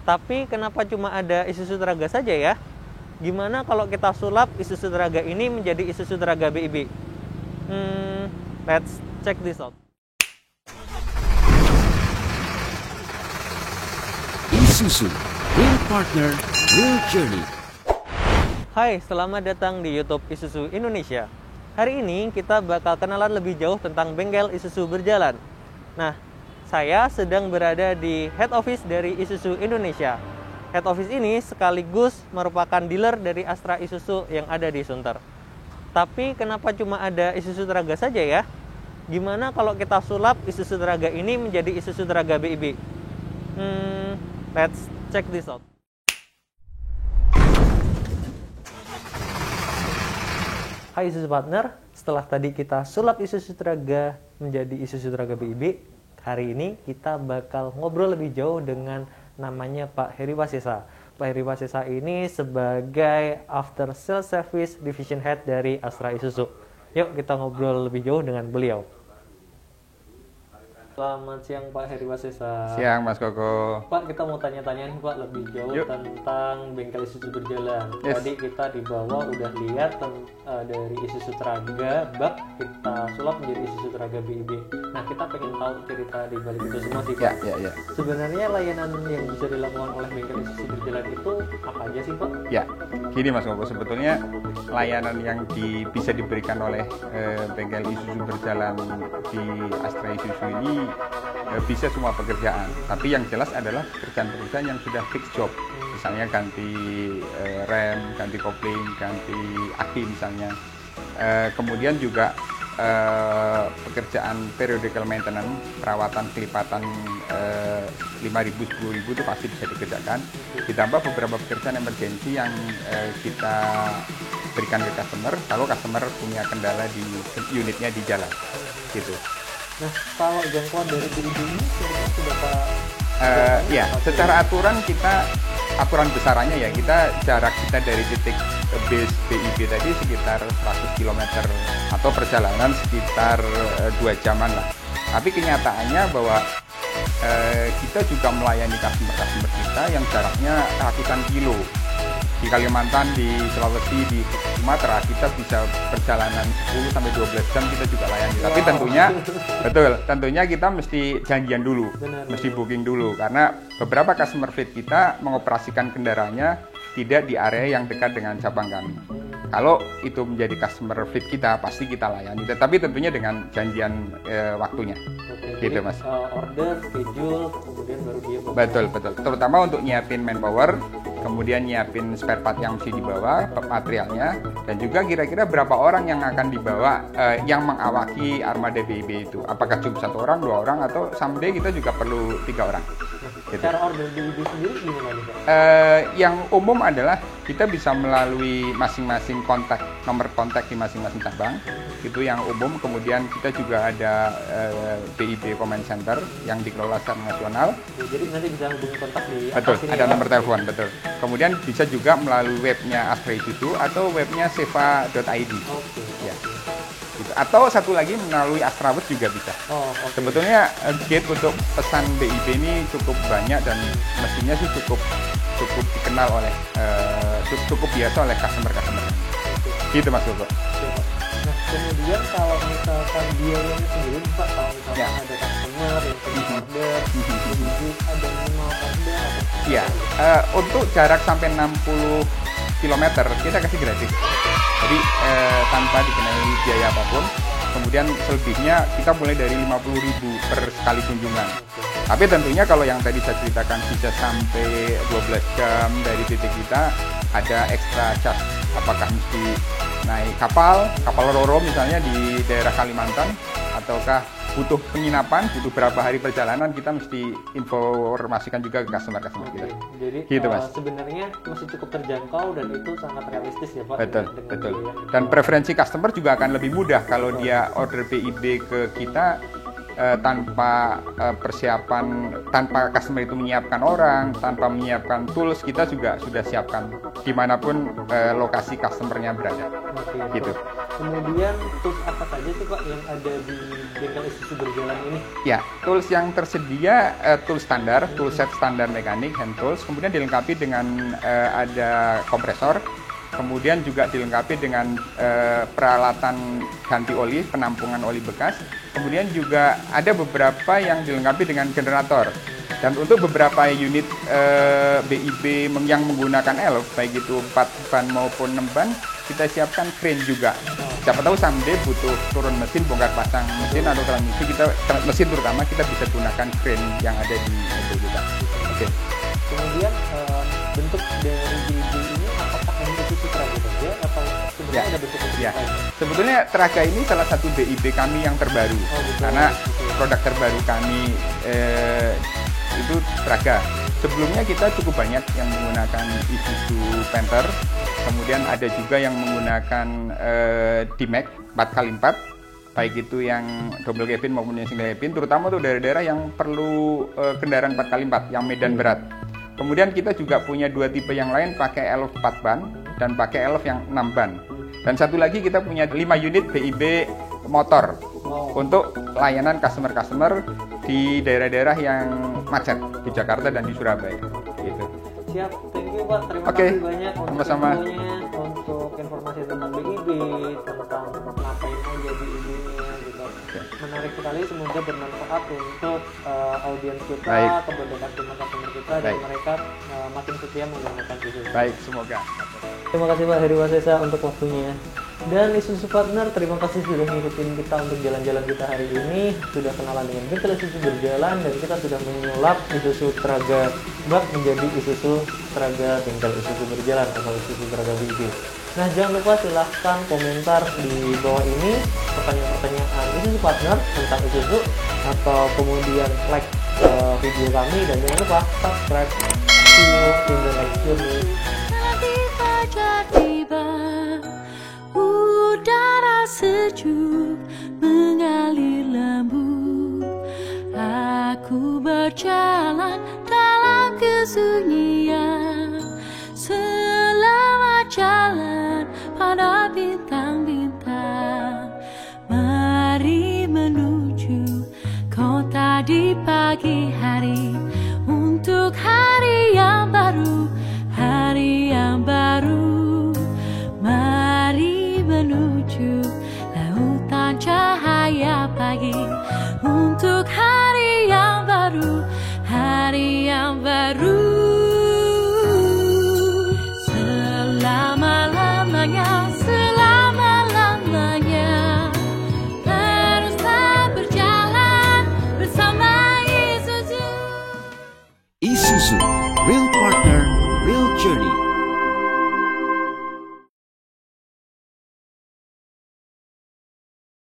Tapi kenapa cuma ada Isuzu Traga saja ya? Gimana kalau kita sulap Isuzu Traga ini menjadi Isuzu Traga BIB? Let's check this out. Isuzu, real partner, real journey. Hai, selamat datang di YouTube Isuzu Indonesia. Hari ini kita bakal kenalan lebih jauh tentang bengkel Isuzu berjalan. Nah, saya sedang berada di head office dari Isuzu Indonesia. Head office ini sekaligus merupakan dealer dari Astra Isuzu yang ada di Sunter. Tapi kenapa cuma ada Isuzu Traga saja ya? Gimana kalau kita sulap Isuzu Traga ini menjadi Isuzu Traga BIB? Let's check this out. Hai Isuzu Partner, setelah tadi kita sulap Isuzu Traga menjadi Isuzu Traga BIB, hari ini kita bakal ngobrol lebih jauh dengan namanya Pak Heri Wasesa. Pak Heri Wasesa ini sebagai After Sales Service Division Head dari Astra Isuzu. Yuk kita ngobrol lebih jauh dengan beliau. Selamat siang Pak Heri Wasesa. Siang Mas Koko. Pak, kita mau tanya-tanya nih Pak lebih jauh tentang bengkel Isuzu berjalan. Yes. Tadi kita di bawah udah lihat dari Isuzu Traga bak kita sulap menjadi Isuzu Traga BIB. Nah, kita pengen tahu cerita di balik itu semua sih Pak. Ya. Sebenarnya layanan yang bisa dilakukan oleh bengkel Isuzu berjalan itu apa aja sih Pak? Ya, gini Mas Koko, sebetulnya layanan yang bisa diberikan oleh bengkel Isuzu berjalan di Astra Isuzu ini bisa semua pekerjaan, tapi yang jelas adalah pekerjaan-pekerjaan yang sudah fix job, misalnya ganti rem, ganti kopling, ganti aki misalnya. Kemudian juga pekerjaan periodical maintenance, perawatan kelipatan 5.000, 10.000 itu pasti bisa dikerjakan. Ditambah beberapa pekerjaan emergensi yang kita berikan ke customer kalau customer punya kendala di unitnya di jalan, gitu. Nah, kalau jangkauan dari BIB ini sudah Pak? Ya, secara aturan besarannya ya, jarak kita dari titik base BIB tadi sekitar 100 km atau perjalanan sekitar 2 jaman lah. Tapi kenyataannya bahwa kita juga melayani customer kita yang jaraknya ratusan kilo. Di Kalimantan, di Sulawesi, di Sumatera kita bisa perjalanan 10-12 jam kita juga layani. Tapi tentunya kita mesti janjian dulu, mesti booking dulu karena beberapa customer fit kita mengoperasikan kendaraannya tidak di area yang dekat dengan cabang kami. Kalau itu menjadi customer fit kita pasti kita layani, tetapi tentunya dengan janjian waktunya. Oke, gitu jadi, Mas. Order, schedule, kemudian baru dia Betul. Terutama untuk nyiapin manpower, kemudian nyiapin spare part yang mesti dibawa, materialnya, dan juga kira-kira berapa orang yang akan dibawa, yang mengawaki armada BIB itu. Apakah cukup 1 orang, 2 orang, atau someday kita juga perlu 3 orang. Gitu. Cara order BIB sendiri gimana nih Pak? Yang umum adalah kita bisa melalui masing-masing nomor kontak di masing-masing cabang, itu yang umum. Kemudian kita juga ada BIB Command Center yang dikelola secara nasional. Jadi nanti bisa hubungi kontak di Betul, atas ini ada ya? nomor telepon, betul. Kemudian bisa juga melalui webnya Astra Isuzu atau webnya seva.id. Oke. Ya. Gitu. Atau satu lagi melalui Astrawet juga bisa. Oke. Sebetulnya gate untuk pesan BIB ini cukup banyak dan mestinya sih cukup dikenal oleh cukup biasa oleh customer. Gitu Mas Koko. Nah, kemudian kalau misalkan biayanya sendiri Pak, kalau misalkan Ya. ada customer yang punya order, jadi ada minimal order atau Iya, untuk jarak sampai 60 km kita kasih gratis. Jadi tanpa dikenai biaya apapun. Kemudian selebihnya kita mulai dari 50.000 per sekali kunjungan. Tapi tentunya kalau yang tadi saya ceritakan bisa sampai 12 jam dari titik kita, ada ekstra charge. Apakah mesti naik kapal Roro misalnya di daerah Kalimantan, ataukah butuh penginapan, butuh berapa hari perjalanan, kita mesti informasikan juga ke customer kita. Jadi Gitu, Mas. sebenarnya masih cukup terjangkau dan itu sangat realistis ya Pak. Betul. dengan biaya. Dan preferensi customer juga akan lebih mudah kalau dia order BIB ke kita tanpa persiapan, tanpa customer itu menyiapkan orang, tanpa menyiapkan tools, kita juga sudah siapkan dimanapun lokasi customernya berada. Oke. Gitu. Kemudian tools apa saja sih Pak yang ada di bengkel Isuzu berjalan ini? Ya, tools yang tersedia tools standar, toolset standar mekanik, hand tools, kemudian dilengkapi dengan ada kompresor, kemudian juga dilengkapi dengan peralatan ganti oli, penampungan oli bekas, kemudian juga ada beberapa yang dilengkapi dengan generator. Dan untuk beberapa unit BIB yang menggunakan elf, baik itu 4 ban maupun 6 ban, kita siapkan crane juga. Siapa tahu someday butuh turun mesin, bongkar pasang mesin atau transmisi, mesin terutama kita bisa gunakan crane yang ada di mobil kita. Oke. Kemudian bentuk dari BIB ini apakah hanya Isuzu Traga saja atau sebenarnya ada bentuk-bentuk lain? Sebetulnya Traga ini salah satu BIB kami yang terbaru, karena produk terbaru kami itu Traga. Sebelumnya kita cukup banyak yang menggunakan Isuzu Panther, kemudian ada juga yang menggunakan D-Max 4x4, baik itu yang double cabin maupun yang single cabin, terutama untuk daerah-daerah yang perlu kendaraan 4x4, yang medan berat. Kemudian kita juga punya 2 tipe yang lain, pakai elf 4 ban dan pakai elf yang 6 ban. Dan satu lagi kita punya 5 unit BIB motor untuk layanan customer-customer di daerah-daerah yang macet di Jakarta dan di Surabaya. Gitu. Siap, thank you Pak. Terima Oke, kasih banyak sama-sama. untuk informasi tentang BIB, tentang ngapain aja BIB-nya gitu. Menarik sekali, semoga bermanfaat untuk audiens kita, kepada customer kita, dan mereka makin setia menggunakan Isuzu. Baik, semoga. Terima kasih Pak Heri Wasesa untuk waktunya. Dan Isuzu Partner, terima kasih sudah ngikutin kita untuk jalan-jalan kita hari ini. Sudah kenalan dengan bengkel Isuzu berjalan, dan kita sudah menyulap Isuzu Traga bak menjadi Isuzu Traga bengkel Isuzu berjalan atau Isuzu Traga BIB. Nah, jangan lupa silahkan komentar di bawah ini pertanyaan-pertanyaan Isuzu Partner tentang Isuzu, atau kemudian like video kami, dan jangan lupa subscribe. See you in the next journey. Udara sejuk mengalir lembut, aku berjalan dalam kesunyian, selamat jalan pada bintang-bintang. Mari menuju kota di pagi hari, untuk hari yang baru, hari yang baru. Mari menuju lautan cahaya pagi, untuk hari yang baru, hari yang baru.